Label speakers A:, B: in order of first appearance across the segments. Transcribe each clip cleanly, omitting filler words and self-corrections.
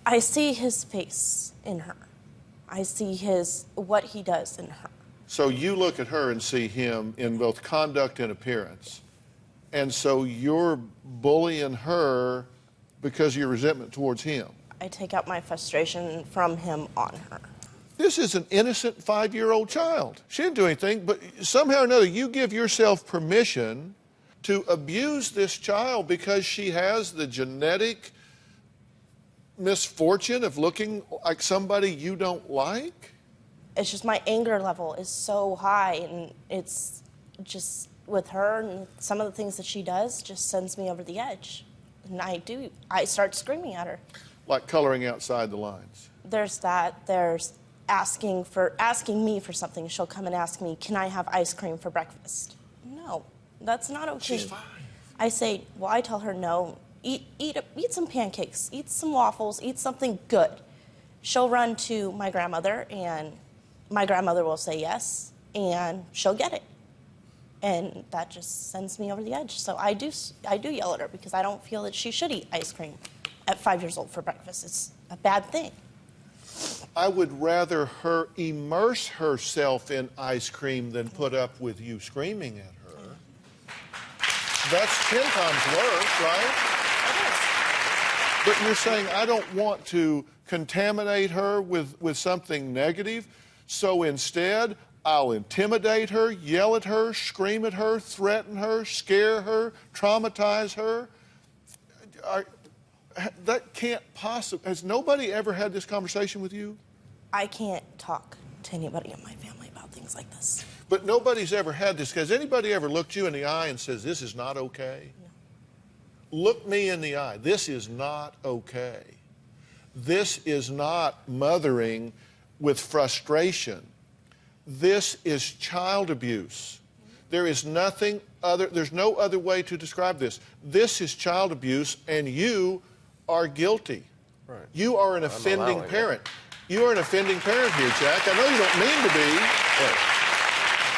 A: I see his face in her. I see what he does in her.
B: So you look at her and see him in both conduct and appearance. And so you're bullying her because of your resentment towards him.
A: I take out my frustration from him on her.
B: This is an innocent 5-year-old child. She didn't do anything, but somehow or another you give yourself permission to abuse this child because she has the genetic misfortune of looking like somebody you don't like?
A: It's just my anger level is so high, and it's just with her and some of the things that she does just sends me over the edge. And I start screaming at her.
B: Like coloring outside the lines.
A: There's that. There's asking me for something. She'll come and ask me, can I have ice cream for breakfast? No, that's not okay.
B: She's 5.
A: I tell her no. Eat some pancakes, eat some waffles, eat something good. She'll run to my grandmother, and my grandmother will say yes, and she'll get it. And that just sends me over the edge. So I do yell at her because I don't feel that she should eat ice cream at 5 years old for breakfast. It's a bad thing.
B: I would rather her immerse herself in ice cream than put up with you screaming at her. That's 10 times worse, right? But you're saying, I don't want to contaminate her with something negative, so instead, I'll intimidate her, yell at her, scream at her, threaten her, scare her, traumatize her. That can't possibly... Has nobody ever had this conversation with you?
A: I can't talk to anybody in my family about things like this.
B: But nobody's ever had this. Has anybody ever looked you in the eye and says, this is not okay? No. Look me in the eye. This is not okay. This is not mothering with frustration. This is child abuse. There's no other way to describe this. This is child abuse, and you are guilty.
C: Right.
B: You are an offending parent. You are an offending parent here, Jack. I know you don't mean to be. Right.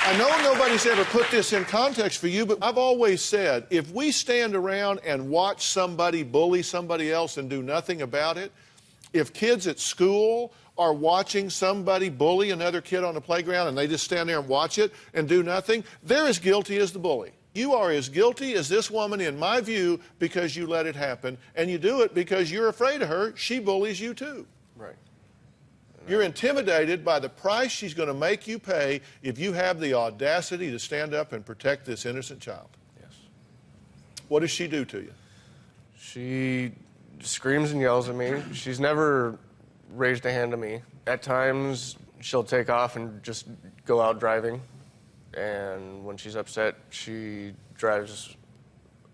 B: I know nobody's ever put this in context for you, but I've always said, if we stand around and watch somebody bully somebody else and do nothing about it, if kids at school are watching somebody bully another kid on the playground and they just stand there and watch it and do nothing, they're as guilty as the bully. You are as guilty as this woman, in my view, because you let it happen, and you do it because you're afraid of her. She bullies you too.
C: Right.
B: You're intimidated by the price she's going to make you pay if you have the audacity to stand up and protect this innocent child.
C: Yes.
B: What does she do to you?
C: She screams and yells at me. She's never raised a hand to me. At times, she'll take off and just go out driving. And when she's upset, she drives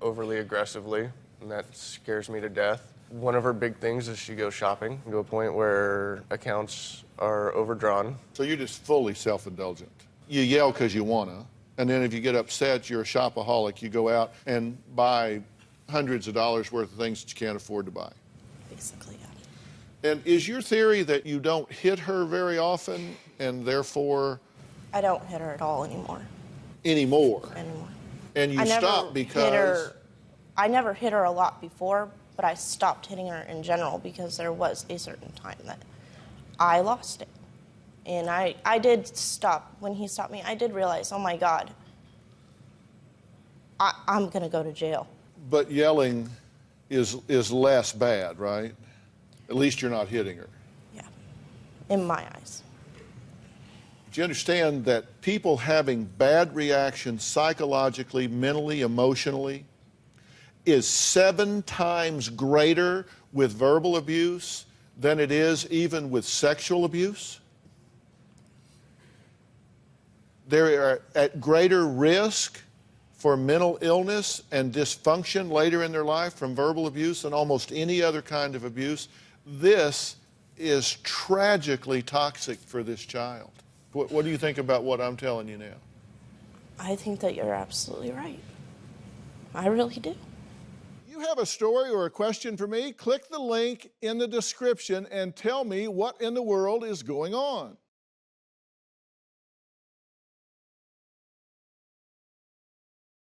C: overly aggressively, and that scares me to death. One of her big things is she goes shopping to a point where accounts are overdrawn.
B: So you're just fully self-indulgent. You yell because you want to, and then if you get upset, you're a shopaholic. You go out and buy hundreds of dollars worth of things that you can't afford to buy.
A: Basically, yeah.
B: And is your theory that you don't hit her very often, and therefore...
A: I don't hit her at all anymore.
B: Anymore?
A: Anymore.
B: And you stop because...
A: I never hit her a lot before, but I stopped hitting her in general because there was a certain time that I lost it. And I did stop. When he stopped me, I did realize, oh my God, I'm going to go to jail.
B: But yelling is less bad, right? At least you're not hitting her.
A: Yeah, in my eyes.
B: Do you understand that people having bad reactions psychologically, mentally, emotionally is 7 times greater with verbal abuse than it is even with sexual abuse? They are at greater risk for mental illness and dysfunction later in their life from verbal abuse than almost any other kind of abuse. This is tragically toxic for this child. What do you think about what I'm telling you now?
A: I think that you're absolutely right. I really do.
B: You have a story or a question for me? Click the link in the description and tell me what in the world is going on.